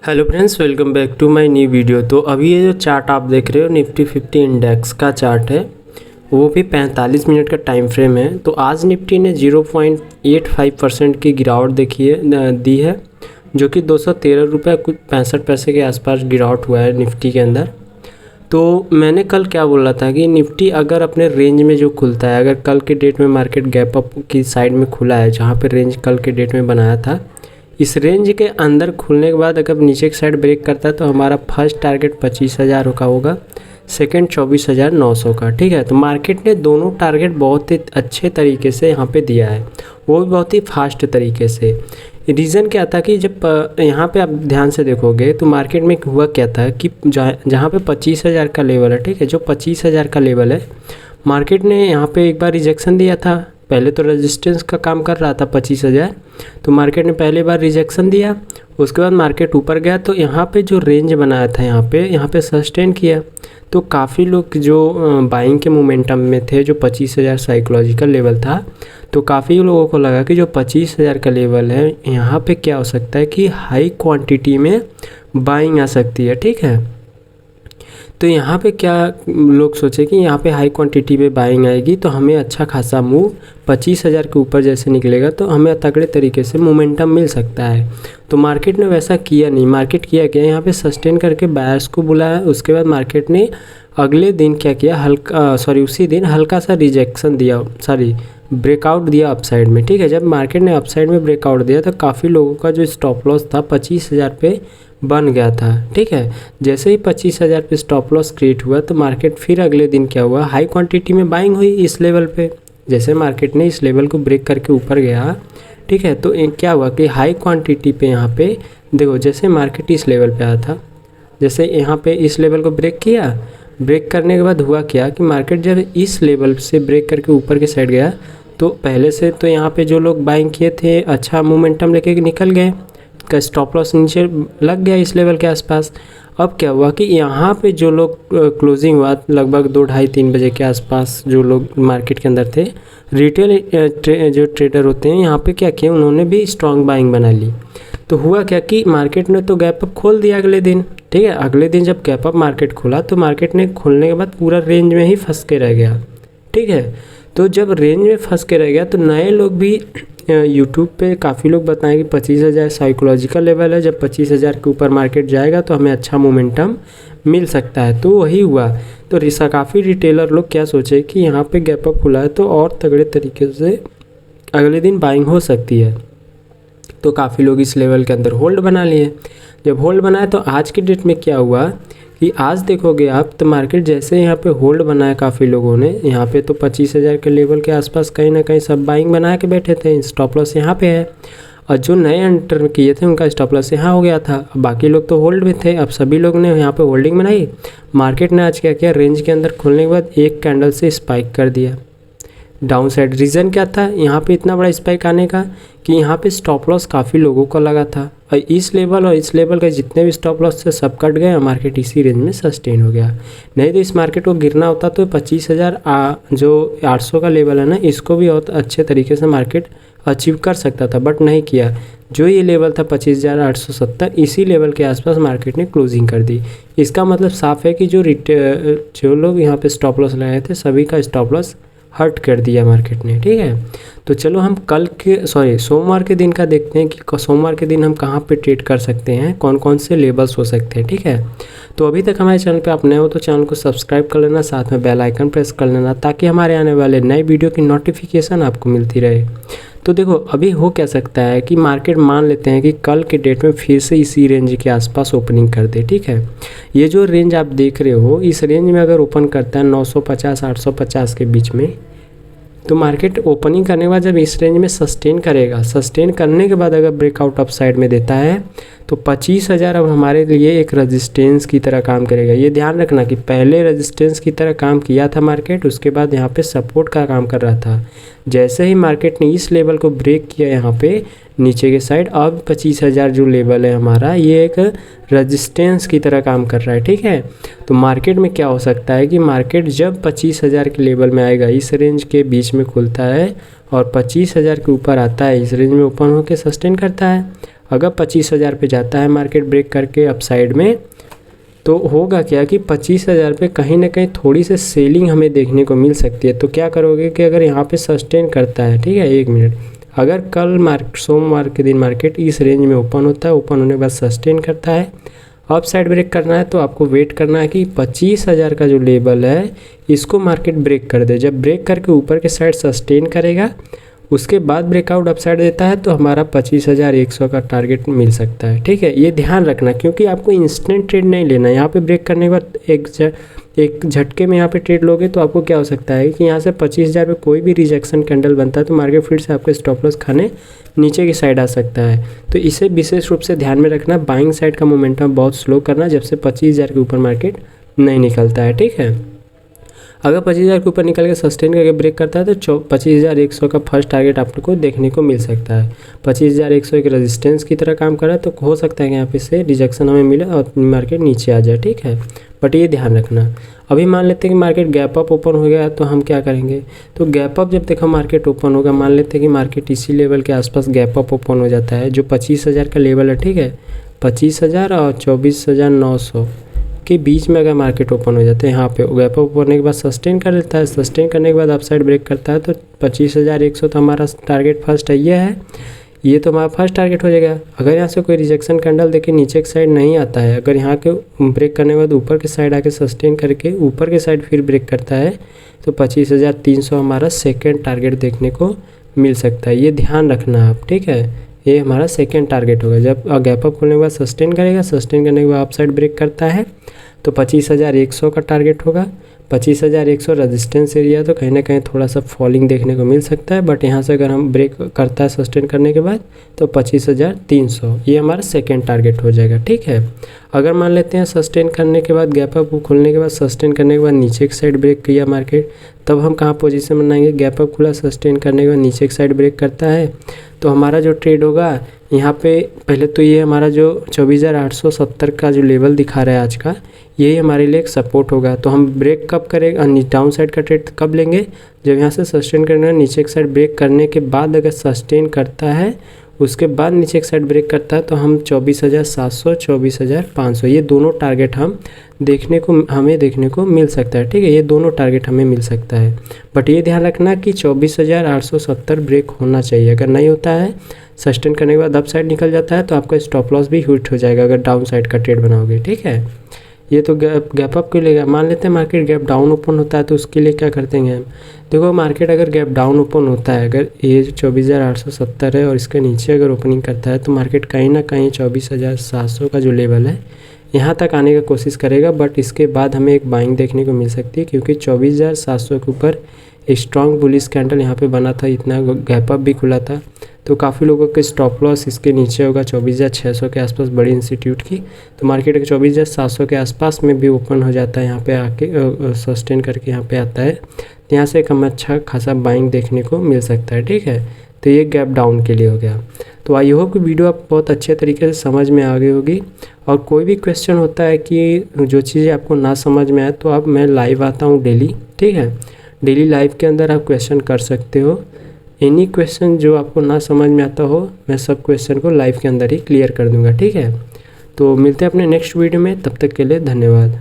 Hello friends, welcome back to my new video. तो अभी ये जो चार्ट आप देख रहे हो निफ्टी 50 इंडेक्स का चार्ट है, वो भी 45 मिनट का टाइम फ्रेम है। तो आज निफ्टी ने 0.85% की गिरावट दी है, जो कि 213 रुपये कुछ 65 पैसे के आसपास गिरावट हुआ है निफ्टी के अंदर। तो मैंने कल क्या बोला था कि निफ्टी अगर अपने रेंज में जो खुलता है, अगर कल के डेट में मार्केट गैप अप की साइड में खुला है, जहाँ पे रेंज कल के डेट में बनाया था, इस रेंज के अंदर खुलने के बाद अगर नीचे की साइड ब्रेक करता है तो हमारा फर्स्ट टारगेट 25,000 का होगा, सेकंड 24,900 का। ठीक है, तो मार्केट ने दोनों टारगेट बहुत ही अच्छे तरीके से यहाँ पे दिया है, वो भी बहुत ही फास्ट तरीके से। रीज़न क्या था कि जब यहाँ पे आप ध्यान से देखोगे तो मार्केट में हुआ क्या था कि जहाँ पे 25,000 का लेवल है, ठीक है, जो 25,000 का लेवल है, मार्केट ने यहाँ पे एक बार रिजेक्शन दिया था। पहले तो रेजिस्टेंस का काम कर रहा था 25,000, तो मार्केट ने पहले बार रिजेक्शन दिया, उसके बाद मार्केट ऊपर गया, तो यहाँ पे जो रेंज बनाया था यहाँ पे सस्टेन किया। तो काफ़ी लोग जो बाइंग के मोमेंटम में थे, जो 25,000 साइकोलॉजिकल लेवल था, तो काफ़ी लोगों को लगा कि जो 25,000 का लेवल है यहाँ पे क्या हो सकता है कि हाई क्वांटिटी में बाइंग आ सकती है। ठीक है, तो यहाँ पे क्या लोग सोचे कि यहाँ पे हाई क्वांटिटी में बाइंग आएगी तो हमें अच्छा खासा मूव 25,000 के ऊपर जैसे निकलेगा तो हमें तगड़े तरीके से मोमेंटम मिल सकता है। तो मार्केट ने वैसा किया नहीं। मार्केट किया क्या, यहाँ पे सस्टेन करके बायर्स को बुलाया, उसके बाद मार्केट ने अगले दिन क्या किया, उसी दिन हल्का सा रिजेक्शन दिया, ब्रेकआउट दिया अपसाइड में। ठीक है, जब मार्केट ने अपसाइड में ब्रेकआउट दिया तो काफ़ी लोगों का जो स्टॉप लॉस था 25,000 पे बन गया था। ठीक है, जैसे ही 25,000 पे स्टॉप लॉस क्रिएट हुआ तो मार्केट फिर अगले दिन क्या हुआ, हाई क्वांटिटी में बाइंग हुई इस लेवल पे। जैसे मार्केट ने इस लेवल को ब्रेक करके ऊपर गया, ठीक है, तो क्या हुआ कि हाई क्वांटिटी पे यहाँ पे देखो, जैसे मार्केट इस लेवल पे आया था, जैसे यहाँ पे इस लेवल को ब्रेक किया, ब्रेक करने के बाद हुआ क्या कि मार्केट जब इस लेवल से ब्रेक करके ऊपर की साइड गया तो पहले से तो यहाँ पे जो लोग बाइंग किए थे अच्छा मोमेंटम लेके निकल गए, का स्टॉप लॉस नीचे लग गया इस लेवल के आसपास। अब क्या हुआ कि यहाँ पे जो लोग क्लोजिंग हुआ लगभग 2, ढाई, 3 बजे के आसपास, जो लोग मार्केट के अंदर थे, रिटेल जो ट्रेडर होते हैं, यहाँ पे क्या किया, उन्होंने भी स्ट्रॉन्ग बाइंग बना ली। तो हुआ क्या कि मार्केट ने तो गैप अप खोल दिया अगले दिन। ठीक है, अगले दिन जब गैप अप मार्केट खुला तो मार्केट ने खोलने के बाद पूरा रेंज में ही फंस के रह गया। ठीक है, तो जब रेंज में फंस के रह गया तो नए लोग भी यूट्यूब पे काफ़ी लोग बताएं कि 25,000 साइकोलॉजिकल लेवल है, जब 25,000 के ऊपर मार्केट जाएगा तो हमें अच्छा मोमेंटम मिल सकता है। तो वही हुआ। तो काफ़ी रिटेलर लोग क्या सोचे कि यहाँ पे गैप अप खुला है तो और तगड़े तरीके से अगले दिन बाइंग हो सकती है, तो काफ़ी लोग इस लेवल के अंदर होल्ड बना लिए। जब होल्ड बनाए तो आज की डेट में क्या हुआ कि आज देखोगे आप तो मार्केट जैसे यहाँ पे होल्ड बनाया काफ़ी लोगों ने, यहाँ पे तो 25,000 के लेवल के आसपास कहीं ना कहीं सब बाइंग बना के बैठे थे, स्टॉप लॉस यहाँ पे है, और जो नए एंटर किए थे उनका स्टॉप लॉस यहाँ हो गया था। अब बाकी लोग तो होल्ड में थे, अब सभी लोग ने यहाँ पे होल्डिंग बनाई। मार्केट ने आज क्या किया, रेंज के अंदर खुलने के बाद एक कैंडल से स्पाइक कर दिया डाउन साइड। रीज़न क्या था यहाँ पे इतना बड़ा स्पाइक आने का कि यहाँ पे स्टॉप लॉस काफ़ी लोगों को लगा था, और इस लेवल का जितने भी स्टॉप लॉस थे सब कट गए, मार्केट इसी रेंज में सस्टेन हो गया। नहीं तो इस मार्केट को गिरना होता तो 25,000 जो 800 का लेवल है ना, इसको भी बहुत अच्छे तरीके से मार्केट अचीव कर सकता था, बट नहीं किया। जो ये लेवल था 25,870, इसी लेवल के आसपास मार्केट ने क्लोजिंग कर दी। इसका मतलब साफ है कि जो लोग यहाँ पे स्टॉप लॉस लगाए थे सभी का स्टॉप लॉस हर्ट कर दिया मार्केट ने। ठीक है, तो चलो हम सोमवार के दिन का देखते हैं कि सोमवार के दिन हम कहाँ पे ट्रेड कर सकते हैं, कौन कौन से लेवल्स हो सकते हैं। ठीक है, तो अभी तक हमारे चैनल पे आप नए हो तो चैनल को सब्सक्राइब कर लेना, साथ में बेल आइकन प्रेस कर लेना, ताकि हमारे आने वाले नए वीडियो की नोटिफिकेशन आपको मिलती रहे। तो देखो अभी हो क्या सकता है कि मार्केट मान लेते हैं कि कल के डेट में फिर से इसी रेंज के आसपास ओपनिंग कर दे। ठीक है, ये जो रेंज आप देख रहे हो, इस रेंज में अगर ओपन करता है 950 850 के बीच में, तो मार्केट ओपनिंग करने के बाद जब इस रेंज में सस्टेन करेगा, सस्टेन करने के बाद अगर ब्रेकआउट अप साइड में देता है तो 25,000 अब हमारे लिए एक रेजिस्टेंस की तरह काम करेगा। ये ध्यान रखना कि पहले रेजिस्टेंस की तरह काम किया था मार्केट, उसके बाद यहाँ पे सपोर्ट का काम कर रहा था। जैसे ही मार्केट ने इस लेवल को ब्रेक किया यहाँ पे नीचे के साइड, अब 25,000 जो लेवल है हमारा, ये एक रेजिस्टेंस की तरह काम कर रहा है। ठीक है, तो मार्केट में क्या हो सकता है कि मार्केट जब 25,000 के लेवल में आएगा, इस रेंज के बीच में खुलता है और 25,000 के ऊपर आता है, इस रेंज में ओपन होकर सस्टेन करता है, अगर 25,000 पे जाता है मार्केट ब्रेक करके अपसाइड में, तो होगा क्या कि 25,000 पे कहीं ना कहीं थोड़ी सी सेलिंग हमें देखने को मिल सकती है। तो क्या करोगे कि अगर यहाँ पे सस्टेन करता है, ठीक है, 1 मिनट, अगर कल सोमवार के दिन मार्केट इस रेंज में ओपन होता है, ओपन होने के बाद सस्टेन करता है, अप साइड ब्रेक करना है, तो आपको वेट करना है कि 25,000 का जो लेवल है इसको मार्केट ब्रेक कर दे। जब ब्रेक करके ऊपर के साइड सस्टेन करेगा, उसके बाद ब्रेकआउट अपसाइड देता है, तो हमारा 25,100 का टारगेट मिल सकता है। ठीक है, ये ध्यान रखना, क्योंकि आपको इंस्टेंट ट्रेड नहीं लेना है। यहाँ पे ब्रेक करने के बाद एक झटके में यहाँ पे ट्रेड लोगे तो आपको क्या हो सकता है कि यहाँ से 25,000 पे कोई भी रिजेक्शन कैंडल बनता है तो मार्केट फिर से आपको स्टॉप लॉस खाने नीचे की साइड आ सकता है। तो इसे विशेष रूप से ध्यान में रखना, बाइंग साइड का मोमेंटम बहुत स्लो करना जब से 25,000 के ऊपर मार्केट नहीं निकलता है। ठीक है, अगर 25,000 के ऊपर निकल के सस्टेन करके ब्रेक करता है तो 25,100 का फर्स्ट टारगेट आपको देखने को मिल सकता है। 25,100 एक रेजिस्टेंस की तरह काम कर रहा है, तो हो सकता है कि यहाँ पे से रिजेक्शन हमें मिले और मार्केट नीचे आ जाए। ठीक है, बट ये ध्यान रखना। अभी मान लेते हैं कि मार्केट गैप अप ओपन हो गया, तो हम क्या करेंगे, तो गैप अप जब देखो मार्केट ओपन होगा, मान लेते हैं कि मार्केट इसी लेवल के आसपास गैप अप ओपन हो जाता है, जो 25,000 का लेवल है। ठीक है, 25,000 और 24,900 के बीच में अगर मार्केट ओपन हो जाते हैं, यहाँ पे गैप अप होने के बाद सस्टेन कर लेता है, सस्टेन करने के बाद अपसाइड ब्रेक करता है, तो 25,100 तो हमारा टारगेट फर्स्ट है, ये तो हमारा फर्स्ट टारगेट हो जाएगा। अगर यहाँ से कोई रिजेक्शन कैंडल देके नीचे की साइड नहीं आता है, अगर यहाँ के ब्रेक करने के बाद ऊपर के साइड आके सस्टेन करके ऊपर के साइड फिर ब्रेक करता है, तो 25,300 हमारा सेकेंड टारगेट देखने को मिल सकता है। ये ध्यान रखना आप। ठीक है, ये हमारा सेकेंड टारगेट होगा। जब गैप अप खोलने के बाद सस्टेन करेगा, सस्टेन करने के बाद अपसाइड ब्रेक करता है, तो 25,100 का टारगेट होगा। 25,100 रेजिस्टेंस एरिया, तो कहीं ना कहीं थोड़ा सा फॉलिंग देखने को मिल सकता है, बट यहाँ से अगर हम ब्रेक करता है सस्टेन करने के बाद, तो 25,300 ये हमारा सेकेंड टारगेट हो जाएगा। ठीक है, अगर मान लेते हैं सस्टेन करने के बाद गैप अप खोलने के बाद सस्टेन करने के बाद नीचे की साइड ब्रेक किया मार्केट, तब हम कहाँ पोजीशन बनाएंगे, गैप अप खुला, सस्टेन करने के बाद नीचे की साइड ब्रेक करता है, तो हमारा जो ट्रेड होगा यहाँ पे पहले तो ये हमारा जो 24,870 का जो लेवल दिखा रहा है आज का, यही हमारे लिए एक सपोर्ट होगा। तो हम ब्रेक कब करेंगे, डाउन साइड का ट्रेड कब लेंगे, जब यहाँ से सस्टेन करना है, नीचे की साइड ब्रेक करने के बाद अगर सस्टेन करता है, उसके बाद नीचे की साइड ब्रेक करता है, तो हम 24,700 24,500 ये दोनों टारगेट हमें देखने को मिल सकता है। ठीक है, ये दोनों टारगेट हमें मिल सकता है, बट ये ध्यान रखना कि 24,870 ब्रेक होना चाहिए। अगर नहीं होता है, सस्टेन करने के बाद अप साइड निकल जाता है, तो आपका स्टॉप लॉस भी हिट हो जाएगा अगर डाउन साइड का ट्रेड बनाओगे। ठीक है, ये तो गैप अप के लिए। मान लेते हैं मार्केट गैप डाउन ओपन होता है, तो उसके लिए क्या करते हैं हम, देखो मार्केट अगर गैप डाउन ओपन होता है, अगर ये 24,870 है और इसके नीचे अगर ओपनिंग करता है, तो मार्केट कहीं ना कहीं 24,700 का जो लेवल है यहाँ तक आने का कोशिश करेगा, बट इसके बाद हमें एक बाइंग देखने को मिल सकती है, क्योंकि 24,700 के ऊपर एक स्ट्रॉन्ग बुलिश कैंडल यहाँ पे बना था, इतना गैप अप भी खुला था, तो काफ़ी लोगों के स्टॉप लॉस इसके नीचे होगा 24,600 के आसपास बड़ी इंस्टीट्यूट की। तो मार्केट के 24,700 के आसपास में भी ओपन हो जाता है, यहाँ पे आके सस्टेन करके यहाँ पे आता है, तो यहाँ से एक हमें अच्छा खासा बाइंग देखने को मिल सकता है। ठीक है, तो ये गैप डाउन के लिए हो गया। तो आई होप कि वीडियो आप बहुत अच्छे तरीके से समझ में आ गई होगी, और कोई भी क्वेश्चन होता है कि जो चीज़ें आपको ना समझ में आए, तो अब मैं लाइव आता हूँ डेली। ठीक है, डेली लाइव के अंदर आप क्वेश्चन कर सकते हो, एनी क्वेश्चन जो आपको ना समझ में आता हो, मैं सब क्वेश्चन को लाइव के अंदर ही क्लियर कर दूंगा। ठीक है, तो मिलते हैं अपने नेक्स्ट वीडियो में, तब तक के लिए धन्यवाद।